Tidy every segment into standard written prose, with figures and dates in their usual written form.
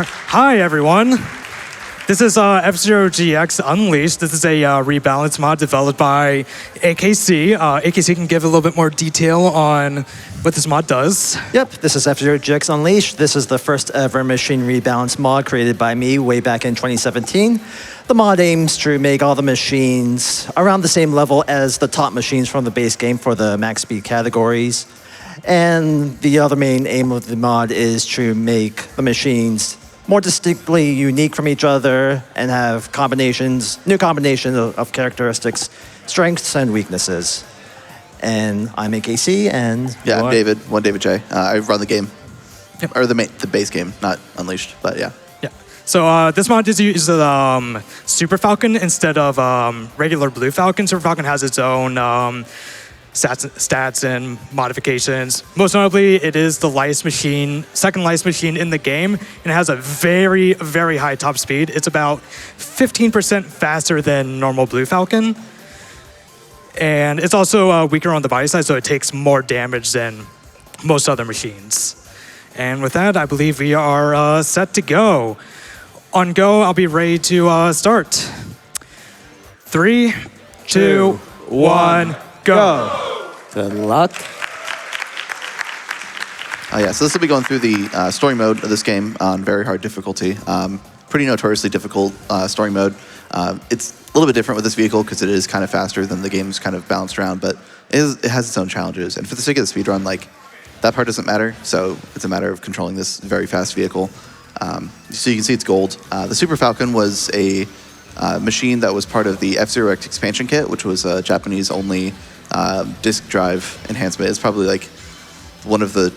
Hi, everyone. This is FifanGX Unleashed. This is a rebalance mod developed by AKC. AKC can give a little bit more detail on what this mod does. Yep, this is FifanGX Unleashed. This is the first ever machine rebalance mod created by me way back in 2017. The mod aims to make all the machines around the same level as the top machines from the base game for the max speed categories. And the other main aim of the mod is to make the machines more distinctly unique from each other and have new combinations of characteristics, strengths, and weaknesses. And I'm AKC, and yeah, I'm David. David J. I run the game, yep. Or the base game, not Unleashed, but yeah. Yeah. So this mod uses Super Falcon instead of regular Blue Falcon. Super Falcon has its own stats and modifications. Most notably, it is the second lightest machine in the game, and it has a very, very high top speed. It's about 15% faster than normal Blue Falcon. And it's also weaker on the body side, so it takes more damage than most other machines. And with that, I believe we are set to go. On go, I'll be ready to start. 3, 2, 1, go. Good luck. Yeah, so this will be going through the story mode of this game on very hard difficulty. Pretty notoriously difficult story mode. It's a little bit different with this vehicle because it is kind of faster than the game's kind of balanced around, but it has its own challenges. And for the sake of the speedrun, that part doesn't matter. So it's a matter of controlling this very fast vehicle. So you can see it's gold. The Super Falcon was a machine that was part of the FifanGX expansion kit, which was a Japanese-only disk drive enhancement. It's probably one of the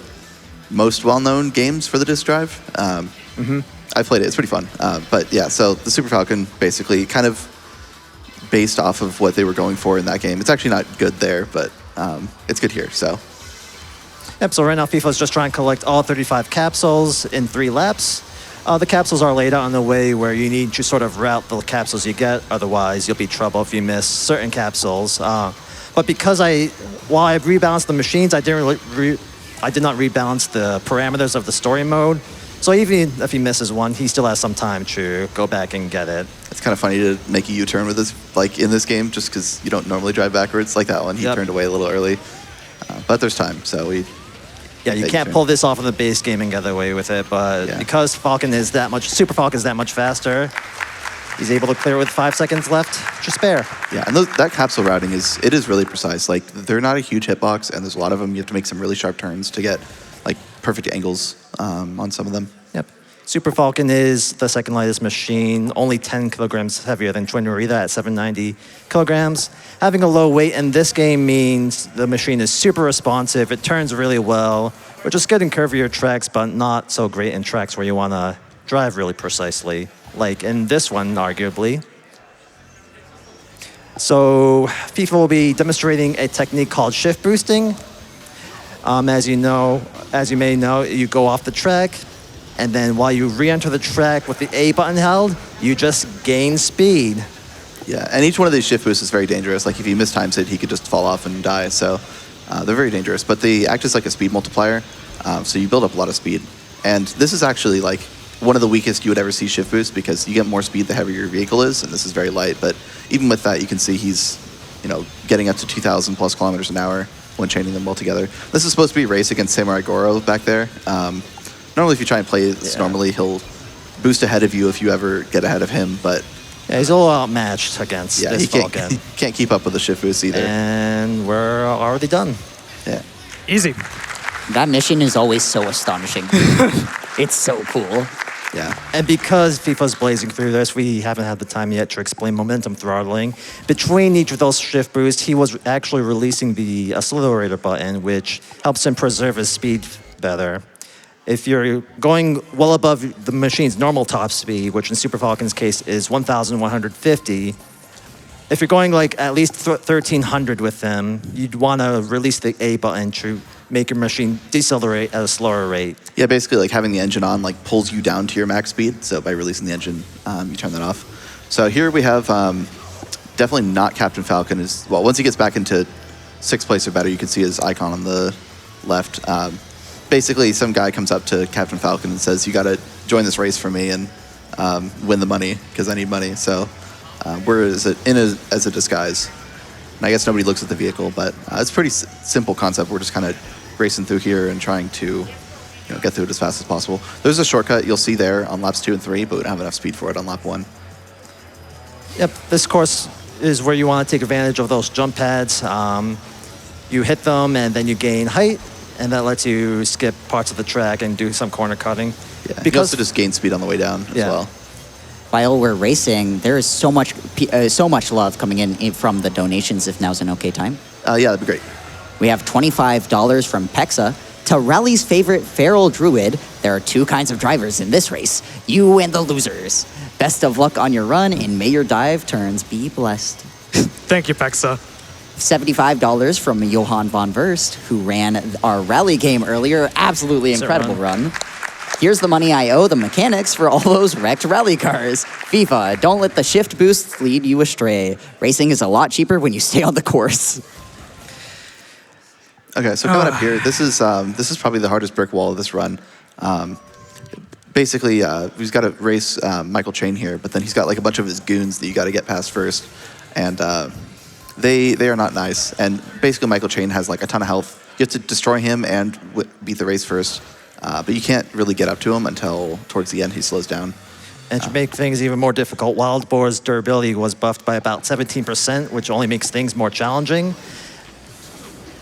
most well-known games for the disk drive. I played it. It's pretty fun. But yeah, so the Super Falcon basically kind of based off of what they were going for in that game. It's actually not good there, but it's good here. So. Yep, so right now FIFA is just trying to collect all 35 capsules in 3 laps. The capsules are laid out in a way where you need to sort of route the capsules you get, otherwise you'll be in trouble if you miss certain capsules. But because while I rebalanced the machines, I did not rebalance the parameters of the story mode. So even if he misses one, he still has some time to go back and get it. It's kind of funny to make a U-turn with this, in this game, just because you don't normally drive backwards like that one. He turned away a little early, but there's time, so we. Yeah, you can't pull this off in the base game and get away with it, but because Super Falcon is that much faster, he's able to clear with 5 seconds left to spare. Yeah, and that capsule routing is really precise. They're not a huge hitbox, and there's a lot of them. You have to make some really sharp turns to get perfect angles on some of them. Yep. Super Falcon is the second lightest machine, only 10 kilograms heavier than Twin Norita at 790 kilograms. Having a low weight in this game means the machine is super responsive. It turns really well, which is good in curvier tracks, but not so great in tracks where you want to drive really precisely, like in this one, arguably. So FIFA will be demonstrating a technique called shift boosting. As you may know, you go off the track, and then while you re-enter the track with the A button held, you just gain speed. Yeah, and each one of these shift boosts is very dangerous. If he mistimes it, he could just fall off and die. So they're very dangerous, but they act as like a speed multiplier. So you build up a lot of speed. And this is actually one of the weakest you would ever see shift boost because you get more speed the heavier your vehicle is, and this is very light. But even with that, you can see he's getting up to 2,000 plus kilometers an hour when chaining them well together. This is supposed to be a race against Samurai Goro back there. Normally, if you try and play this normally, he'll boost ahead of you if you ever get ahead of him, but... Yeah, he's a little outmatched against this Falcon. He can't keep up with the shift boost either. And we're already done. Yeah. Easy. That mission is always so astonishing. It's so cool. Yeah. And because FIFA's blazing through this, we haven't had the time yet to explain momentum throttling. Between each of those shift boosts, he was actually releasing the accelerator button, which helps him preserve his speed better. If you're going well above the machine's normal top speed, which in Super Falcon's case is 1,150, if you're going at least 1,300 with them, you'd want to release the A button to make your machine decelerate at a slower rate. Yeah, basically having the engine on pulls you down to your max speed. So by releasing the engine, you turn that off. So here we have definitely not Captain Falcon. Once he gets back into 6th place or better, you can see his icon on the left. basically, some guy comes up to Captain Falcon and says, "You got to join this race for me and win the money because I need money." So we're as a disguise. And I guess nobody looks at the vehicle, but it's a pretty simple concept. We're just kind of racing through here and trying to get through it as fast as possible. There's a shortcut you'll see there on laps 2 and 3, but we don't have enough speed for it on lap 1. Yep, this course is where you want to take advantage of those jump pads. You hit them and then you gain height, and that lets you skip parts of the track and do some corner cutting. Yeah, you also just gain speed on the way down as well. While we're racing, there is so much love coming in from the donations. If now's an okay time. Yeah, that'd be great. We have $25 from Pexa. To Rally's favorite feral druid, there are 2 kinds of drivers in this race, you and the losers. Best of luck on your run, and may your dive turns be blessed. Thank you, Pexa. $75 from Johan von Verst, who ran our rally game earlier. Absolutely incredible run. Here's the money I owe the mechanics for all those wrecked rally cars. FIFA, don't let the shift boosts lead you astray. Racing is a lot cheaper when you stay on the course. Okay, so coming up here, this is probably the hardest brick wall of this run. Basically, he's got to race Michael Chain here, but then he's got like a bunch of his goons that you got to get past first, and they are not nice. And basically, Michael Chain has like a ton of health. You have to destroy him and beat the race first, but you can't really get up to him until towards the end he slows down. And to make things even more difficult, Wild Boar's durability was buffed by about 17%, which only makes things more challenging.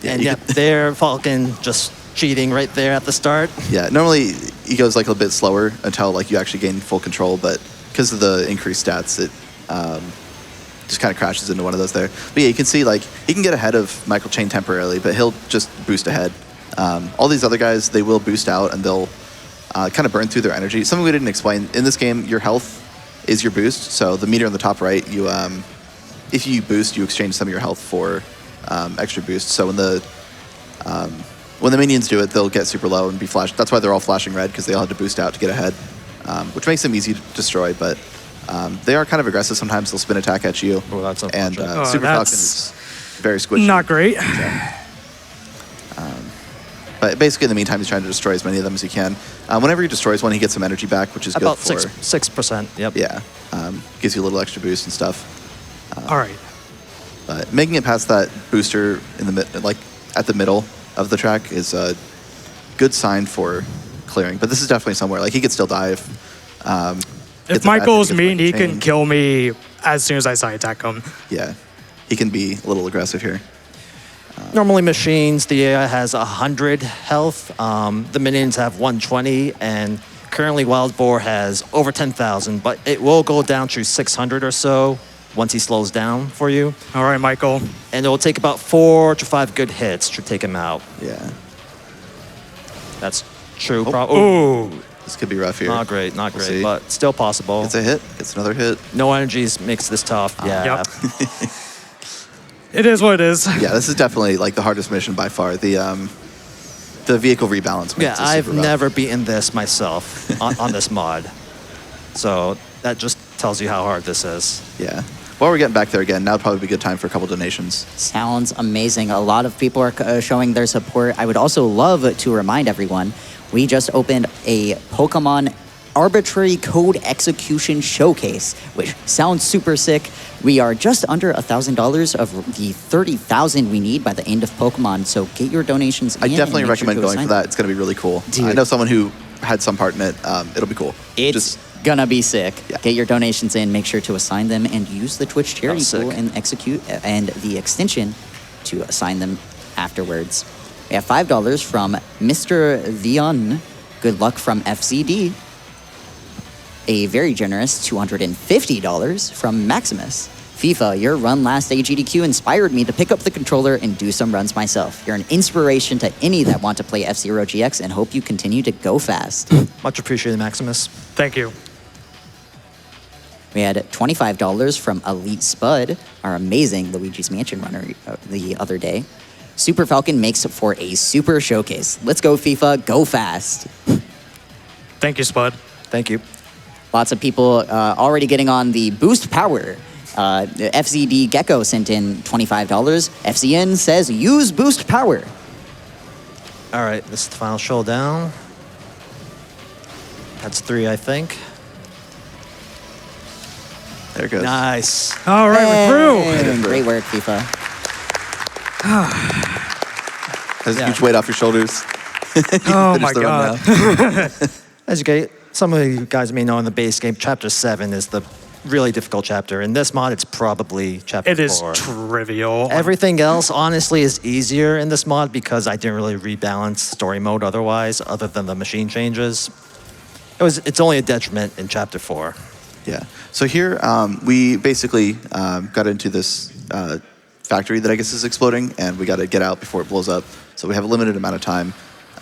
And yep, there, Falcon just cheating right there at the start. Yeah, normally he goes like a bit slower until like you actually gain full control, but because of the increased stats, it just kind of crashes into one of those there. But yeah, you can see like he can get ahead of Michael Chain temporarily, but he'll just boost ahead. All these other guys, they will boost out and they'll kind of burn through their energy. Something we didn't explain, in this game, your health is your boost. So the meter on the top right, you if you boost, you exchange some of your health for extra boost. So when the minions do it, they'll get super low and be flashed. That's why they're all flashing red, because they all had to boost out to get ahead, which makes them easy to destroy. But they are kind of aggressive sometimes. They'll spin attack at you. Oh, that's and Super Falcon is very squishy. Not great. So, but basically, in the meantime, he's trying to destroy as many of them as he can. Whenever he destroys one, he gets some energy back, which is about good for 6%. Yep. Yeah, gives you a little extra boost and stuff. All right. But making it past that booster in the at the middle of the track is a good sign for clearing. But this is definitely somewhere like he could still die if Michael's mean, he can kill me as soon as I side attack him. Yeah, he can be a little aggressive here. Normally machines, the AI has 100 health. The minions have 120, and currently Wild Boar has over 10,000, but it will go down to 600 or so once he slows down for you. All right, Michael. And it will take about 4 to 5 good hits to take him out. Yeah. That's true. Oh. This could be rough here. Not great, but still possible. It's a hit. It's another hit. No energies makes this tough. Yeah. Yep. It is what it is. Yeah, this is definitely like the hardest mission by far. The vehicle rebalance. Yeah, I've never beaten this myself on this mod. So that just tells you how hard this is. Yeah. While we're getting back there again, now would probably be a good time for a couple donations. Sounds amazing. A lot of people are showing their support. I would also love to remind everyone, we just opened a Pokemon Arbitrary Code Execution Showcase, which sounds super sick. We are just under $1,000 of the 30,000 we need by the end of Pokemon, so get your donations in. I definitely recommend going for that. It's going to be really cool. Dude. I know someone who had some part in it. It'll be cool. It's gonna be sick. Yeah. Get your donations in, make sure to assign them, and use the Twitch charity sick. pool and execute and the extension to assign them afterwards. We have $5 from Mr. Vion. Good luck from FZD. A very generous $250 from Maximus. FIFA, your run last AGDQ inspired me to pick up the controller and do some runs myself. You're an inspiration to any that want to play F-Zero GX and hope you continue to go fast. Much appreciated, Maximus. Thank you. We had $25 from Elite Spud, our amazing Luigi's Mansion runner the other day. Super Falcon makes for a super showcase. Let's go, FIFA. Go fast. Thank you, Spud. Thank you. Lots of people already getting on the boost power. The FZD Gecko sent in $25. FCN says use boost power. All right, this is the final showdown. That's 3, I think. There it goes. Nice. All right, we're through. Hey, great work, FIFA. Has a Yeah. huge weight off your shoulders. Oh Finish my the run god. now. As some of you guys may know, in the base game, Chapter 7 is the really difficult chapter. In this mod, it's probably Chapter 4. It is trivial. Everything else, honestly, is easier in this mod because I didn't really rebalance story mode otherwise, other than the machine changes. It's only a detriment in Chapter 4. Yeah. So here we basically got into this factory that I guess is exploding, and we got to get out before it blows up. So we have a limited amount of time.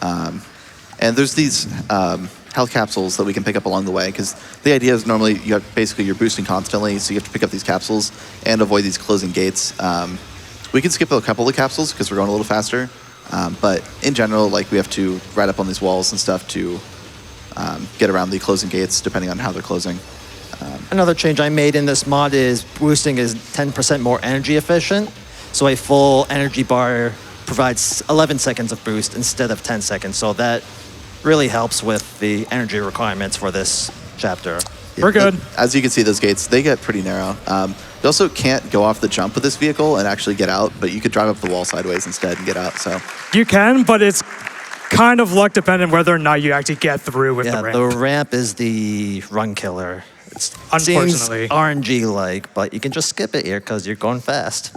And there's these health capsules that we can pick up along the way, because the idea is normally you're boosting constantly, so you have to pick up these capsules and avoid these closing gates. We can skip a couple of capsules because we're going a little faster, but in general, like, we have to ride up on these walls and stuff to get around the closing gates, depending on how they're closing. Another change I made in this mod is boosting is 10% more energy efficient. So a full energy bar provides 11 seconds of boost instead of 10 seconds. So that really helps with the energy requirements for this chapter. We're good. As you can see, those gates, they get pretty narrow. You also can't go off the jump with this vehicle and actually get out, but you could drive up the wall sideways instead and get out. So You can, but it's kind of luck dependent whether or not you actually get through with Yeah, the ramp. the ramp is the run killer. It Unfortunately. seems RNG-like, but you can just skip it here because you're going fast.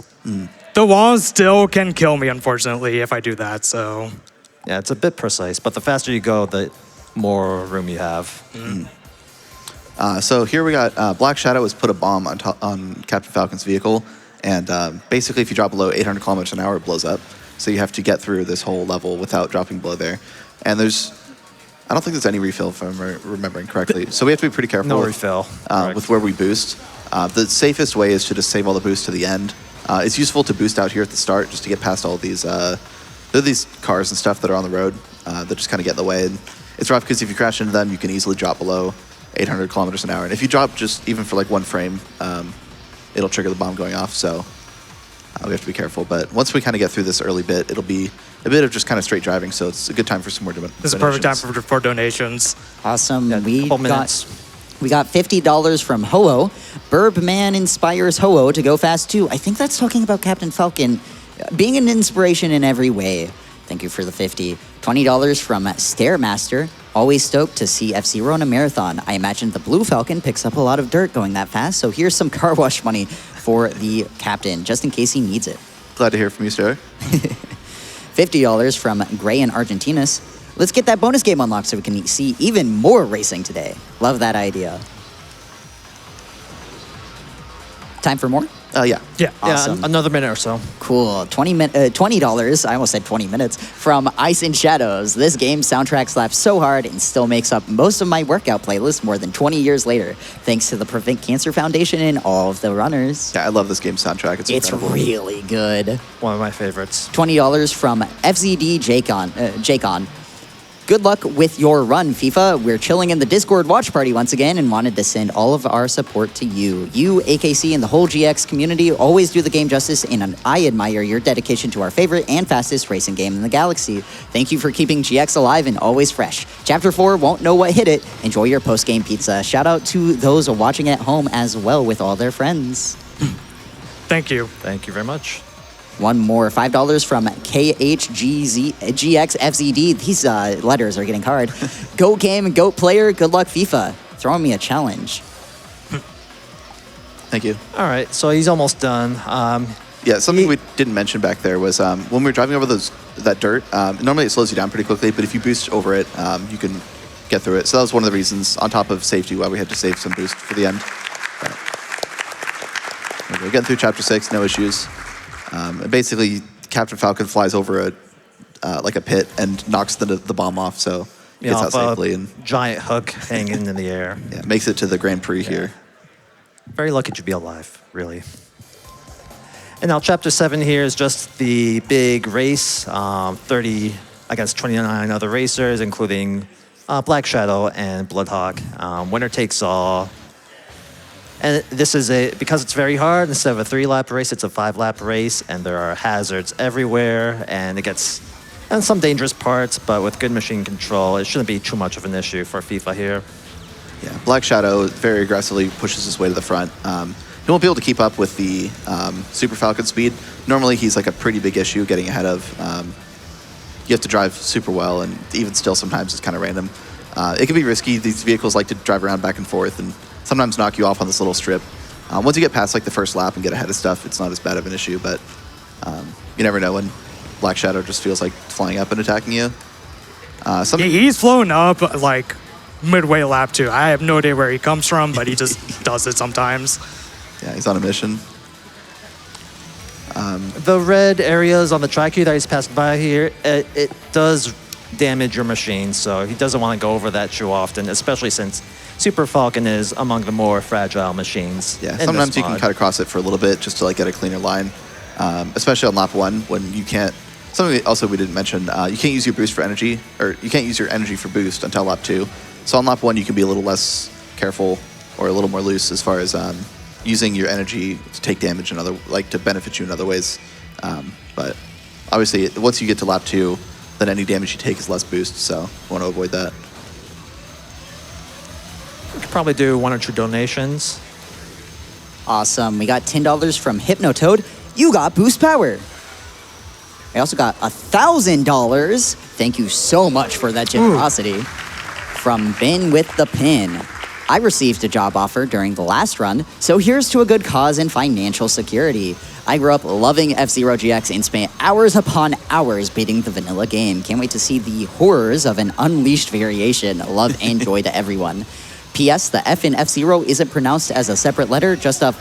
The walls still can kill me, unfortunately, if I do that, so... Yeah, it's a bit precise, but the faster you go, the more room you have. So here we got Black Shadow has put a bomb on Captain Falcon's vehicle, and basically if you drop below 800 kilometers an hour, it blows up. So you have to get through this whole level without dropping below there. And I don't think there's any refill if I'm remembering correctly. So we have to be pretty careful No with, refill. with where we boost. The safest way is to just save all the boost to the end. It's useful to boost out here at the start just to get past all these, there are these cars and stuff that are on the road that just kind of get in the way. And it's rough because if you crash into them, you can easily drop below 800 kilometers an hour. And if you drop just even for like one frame, it'll trigger the bomb going off. So we have to be careful. But once we kind of get through this early bit, it'll be a bit of just kind of straight driving. So it's a good time for some more donations. This is a perfect time for donations. Awesome. Yeah, we couple got minutes. $50 from Ho-Oh. Burbman inspires Ho-Oh to go fast too. I think that's talking about Captain Falcon being an inspiration in every way. Thank you for the 50. $20 from Stairmaster. Always stoked to see F-Zero in a marathon. I imagine the Blue Falcon picks up a lot of dirt going that fast, so here's some car wash money for the captain, just in case he needs it. Glad to hear from you, sir. $50 from Gray and Argentinas. Let's get that bonus game unlocked so we can see even more racing today. Love that idea. Time for more? Yeah. Yeah. Awesome. Yeah, another minute or so. Cool. $20. I almost said 20 minutes. From Ice and Shadows. This game's soundtrack slaps so hard and still makes up most of my workout playlist more than 20 years later. Thanks to the Prevent Cancer Foundation and all of the runners. Yeah, I love this game's soundtrack. It's incredible. really good. One of my favorites. $20 from FZD Jacon. Good luck with your run, FIFA. We're chilling in the Discord watch party once again and wanted to send all of our support to you. You, AKC, and the whole GX community always do the game justice, and I admire your dedication to our favorite and fastest racing game in the galaxy. Thank you for keeping GX alive and always fresh. Chapter 4 won't know what hit it. Enjoy your post-game pizza. Shout out to those watching at home as well with all their friends. Thank you. Thank you very much. One more, $5 from KHGXFZD. These letters are getting hard. Go game, go player, good luck FIFA. Throwing me a challenge. Thank you. All right, so he's almost done. Yeah, something we didn't mention back there was when we were driving over that dirt, normally it slows you down pretty quickly, but if you boost over it, you can get through it. So that was one of the reasons, on top of safety, why we had to save some boost for the end. We're getting through Chapter 6, no issues. Basically, Captain Falcon flies over like a pit and knocks the bomb off, so he gets out safely. And giant hook hanging in the air. yeah, makes it to the Grand Prix here. Very lucky to be alive, really. And now Chapter 7 here is just the big race. 30 against 29 other racers, including Black Shadow and Bloodhawk. Winner takes all. And this is because it's very hard, instead of a 3-lap race, it's a 5-lap race, and there are hazards everywhere, and it gets and some dangerous parts, but with good machine control, it shouldn't be too much of an issue for FIFA here. Yeah, Black Shadow very aggressively pushes his way to the front. He won't be able to keep up with the Super Falcon speed. Normally, he's like a pretty big issue getting ahead of. You have to drive super well, and even still, sometimes it's kind of random. It can be risky. These vehicles like to drive around back and forth, and sometimes knock you off on this little strip. Once you get past like the first lap and get ahead of stuff, it's not as bad of an issue. But you never know when Black Shadow just feels like flying up and attacking you. He's flown up like midway lap 2. I have no idea where he comes from, but he just does it sometimes. Yeah, he's on a mission. The red areas on the track here that he's passed by here, it does damage your machine, so he doesn't want to go over that too often, especially since Super Falcon is among the more fragile machines. Yeah, sometimes you can cut across it for a little bit just to like get a cleaner line, especially on lap 1 when you can't. Something also we didn't mention, you can't use your boost for energy, or you can't use your energy for boost until lap 2. So on lap 1 you can be a little less careful or a little more loose as far as using your energy to take damage in other, like to benefit you in other ways. But obviously, once you get to lap 2, then any damage you take is less boost, so you want to avoid that. We could probably do 1 or 2 donations. Awesome. We got $10 from Hypnotoad. You got boost power. I also got $1,000. Thank you so much for that generosity. From Ben with the Pin. I received a job offer during the last run, so here's to a good cause and financial security. I grew up loving F-Zero GX and spent hours upon hours beating the vanilla game. Can't wait to see the horrors of an unleashed variation. Love and joy to everyone. P.S. The F in F-Zero isn't pronounced as a separate letter, just a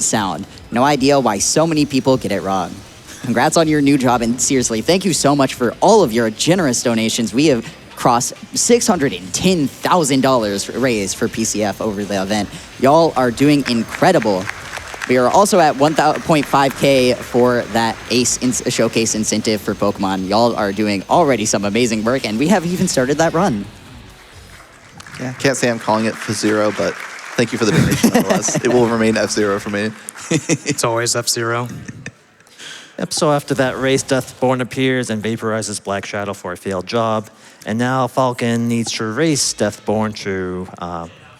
sound. No idea why so many people get it wrong. Congrats on your new job, and seriously, thank you so much for all of your generous donations. We have crossed $610,000 raised for PCF over the event. Y'all are doing incredible. We are also at 1.5K for that Ace Showcase incentive for Pokemon. Y'all are doing already some amazing work, and we haven't even started that run. Yeah, can't say I'm calling it F-Zero, but thank you for the donation nonetheless. It will remain F-Zero for me. It's always F-Zero. Yep, so after that race, Deathborn appears and vaporizes Black Shadow for a failed job. And now Falcon needs to race Deathborn to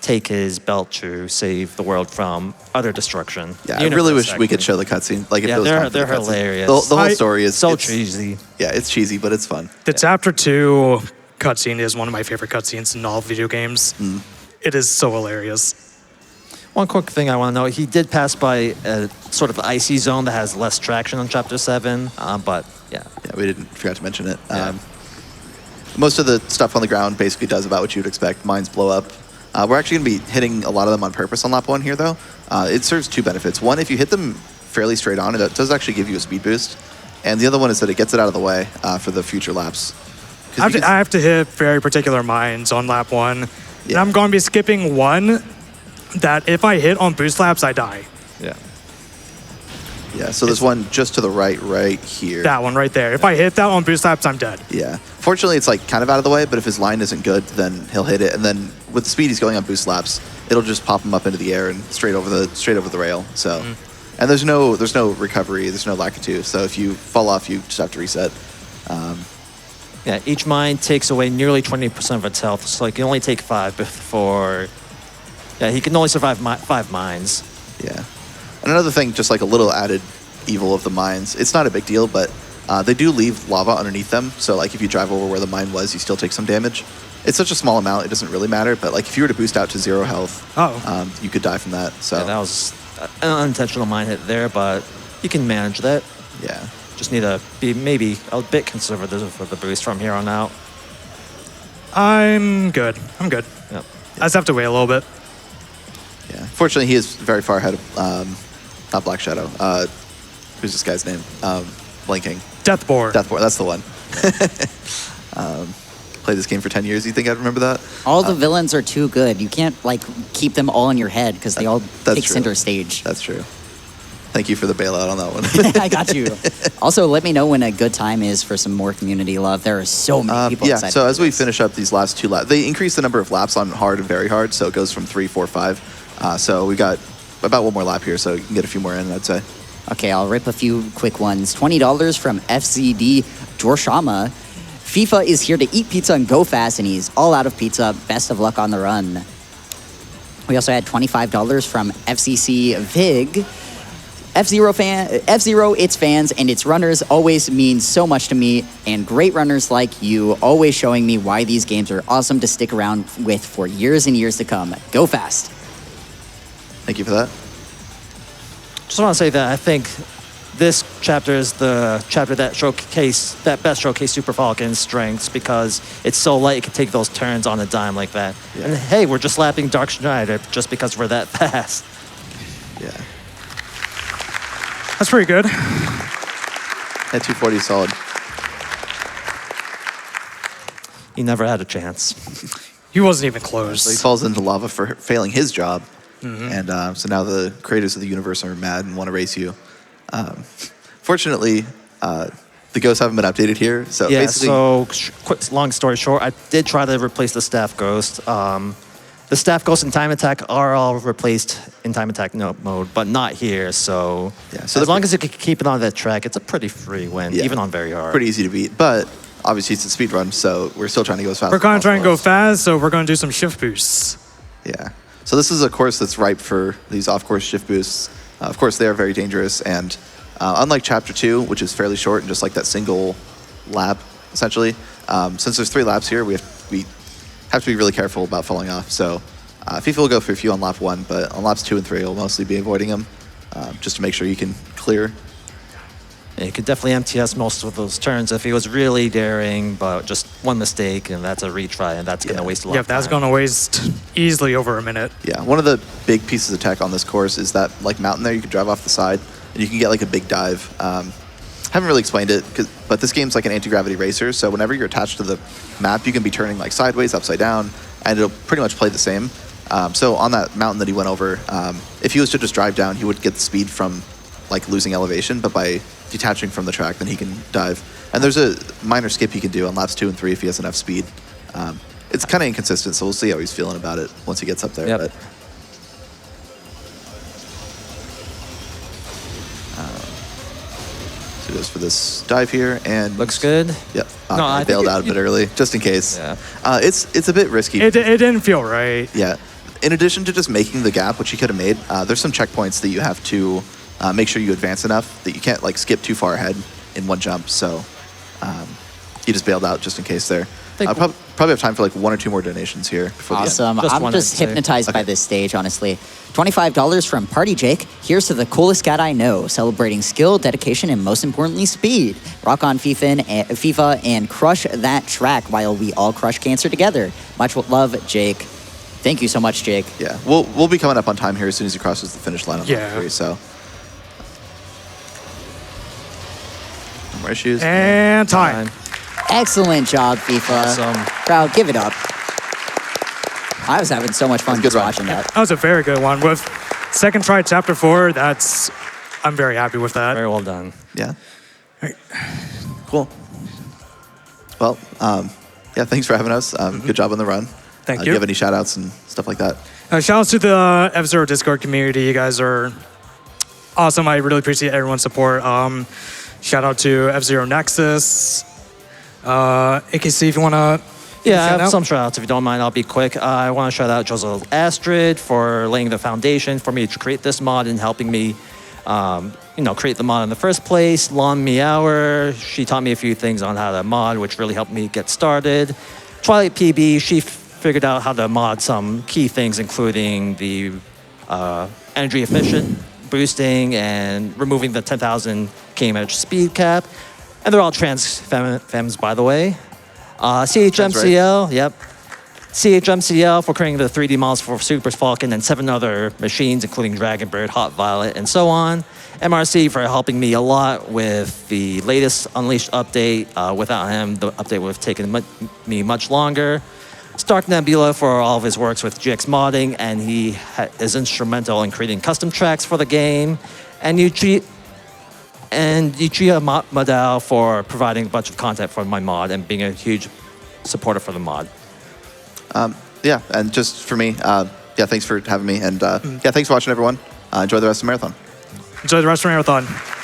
take his belt to save the world from utter destruction. Yeah, I really wish we could show the cutscene. Like, if yeah, it was they're hilarious. The whole story is so cheesy. Yeah, it's cheesy, but it's fun. The Chapter 2 cutscene is one of my favorite cutscenes in all video games. It is so hilarious. One quick thing I want to know, he did pass by a sort of icy zone that has less traction on Chapter 7, but yeah. Yeah, we forgot to mention it. Yeah. Most of the stuff on the ground basically does about what you'd expect. Mines blow up. We're actually going to be hitting a lot of them on purpose on lap 1 here, though. It serves 2 benefits. One, if you hit them fairly straight on, it does actually give you a speed boost. And the other one is that it gets it out of the way for the future laps. I have to hit very particular mines on lap 1. Yeah. And I'm going to be skipping one that if I hit on boost laps, I die. Yeah. Yeah, so there's one just to the right here. That one right there. If I hit that on boost laps, I'm dead. Yeah. Fortunately, it's like kind of out of the way, but if his line isn't good, then he'll hit it. And then with the speed he's going on boost laps, it'll just pop him up into the air and straight over the rail. So, and there's no recovery, there's no Lakitu. So if you fall off, you just have to reset. Yeah, each mine takes away nearly 20% of its health, so he can only take 5 before. Yeah, he can only survive 5 mines. Yeah. And another thing, just like a little added evil of the mines, it's not a big deal, but they do leave lava underneath them. So like if you drive over where the mine was, you still take some damage. It's such a small amount, it doesn't really matter. But like if you were to boost out to 0 health, you could die from that. So yeah, that was an unintentional mine hit there, but you can manage that. Yeah. Just need to be maybe a bit conservative for the boost from here on out. I'm good. Yep. I just have to wait a little bit. Yeah. Fortunately, he is very far ahead of, not Black Shadow. Who's this guy's name? Blinking. Deathborn. Deathborn, that's the one. Played this game for 10 years. You think I'd remember that? All the villains are too good. You can't like keep them all in your head because they all take center stage. That's true. Thank you for the bailout on that one. I got you. Also, let me know when a good time is for some more community love. There are so many people excited. So as we finish up these last 2 laps, they increase the number of laps on hard and very hard. So it goes from 3, 4, 5. So we got about 1 more lap here, so you can get a few more in, I'd say. Okay, I'll rip a few quick ones. $20 from FZD Dorshama. FIFA is here to eat pizza and go fast, and he's all out of pizza. Best of luck on the run. We also had $25 from FCC Vig. F-Zero, its fans, and its runners always mean so much to me, and great runners like you always showing me why these games are awesome to stick around with for years and years to come. Go fast. Thank you for that. Just want to say that I think this chapter is the chapter that best showcase Super Falcon's strengths because it's so light it can take those turns on a dime like that. Yeah. And hey, we're just lapping Dark Schneider just because we're that fast. Yeah. That's pretty good. At 240 solid. He never had a chance. He wasn't even close. So he falls into lava for failing his job. And so now the creators of the universe are mad and want to race you. Fortunately, the ghosts haven't been updated here. So Yeah, basically, so long story short, I did try to replace the Staff Ghost. The Staff Ghost and Time Attack are all replaced in Time Attack mode, but not here. So, Yeah, so as long as you can keep it on that track, it's a pretty free win, Yeah. even on very hard. pretty easy to beat. But obviously it's a speed run, so we're still trying to go as fast We're as going to try and possible. go fast, so we're going to do some shift boosts. Yeah. So this is a course that's ripe for these off-course shift boosts. Of course, they are very dangerous, and unlike Chapter 2, which is fairly short and just like that single lap, essentially, since there's 3 laps here, we have to be really careful about falling off. So FIFA will go for a few on lap 1, but on laps 2 and 3, we'll mostly be avoiding them just to make sure you can clear. Yeah, you could definitely MTS most of those turns if he was really daring, but just one mistake, and that's a retry, and that's going to waste a lot Yeah, of that's time. going to waste easily over a minute. Yeah, one of the big pieces of tech on this course is that like mountain there, you can drive off the side, and you can get like a big dive. Haven't really explained it, but this game's like an anti-gravity racer, so whenever you're attached to the map, you can be turning like sideways, upside down, and it'll pretty much play the same. So on that mountain that he went over, if he was to just drive down, he would get the speed from like losing elevation, but by detaching from the track, then he can dive. And there's a minor skip he can do on laps 2 and 3 if he has enough speed. It's kind of inconsistent, so we'll see how he's feeling about it once he gets up there. Yep. But, so he goes for this dive here, and Looks good. Yep. No, I I think bailed out a bit early, just in case. Yeah. It's a bit risky. It didn't feel right. Yeah. In addition to just making the gap, which you could have made, there's some checkpoints that you have to make sure you advance enough that you can't like skip too far ahead in one jump. So he just bailed out just in case there. Probably have time for like 1 or 2 more donations here before Awesome. Just I'm one, just I'd say. hypnotized by Okay. this stage, honestly. $25 from Party Jake. Here's to the coolest cat I know, celebrating skill, dedication, and most importantly, speed. Rock on FIFA and crush that track while we all crush cancer together. Much love, Jake. Thank you so much, Jake. the end. Yeah. We'll be coming up on time here as soon as he crosses the finish line on Yeah. lap 3. So. No more issues. And time. Excellent job, FIFA. Awesome. Crowd, give it up. I was having so much fun Good just run. watching that. That was a very good one. With second try, Chapter 4, I'm very happy with that. Very well done. Yeah. Cool. Well, yeah, thanks for having us. Good job on the run. Thank Do you. you have any shout outs and stuff like that? Shout outs to the F-Zero Discord community. You guys are awesome. I really appreciate everyone's support. Shout out to F-Zero Nexus. AKC, if you want to. Yeah, I shout have out? some shout outs if you don't mind. I'll be quick. I want to shout out Joseph Astrid for laying the foundation for me to create this mod and helping me, create the mod in the first place. Lon Meower, she taught me a few things on how to mod, which really helped me get started. Twilight PB, she figured out how to mod some key things, including the energy efficient boosting and removing the 10,000 km speed cap. And they're all trans femmes, by the way. CHMCL, yep. CHMCL for creating the 3D models for Super Falcon and 7 other machines, including Dragonbird, Hot Violet, and so on. MRC for helping me a lot with the latest Unleashed update. Without him, the update would have taken me much longer. Stark Nebula for all of his works with GX modding, and he is instrumental in creating custom tracks for the game. And Yuichia Madao for providing a bunch of content for my mod and being a huge supporter for the mod. Yeah, and just for me, thanks for having me. And yeah, thanks for watching, everyone. Enjoy the rest of the marathon. Enjoy the rest of the marathon.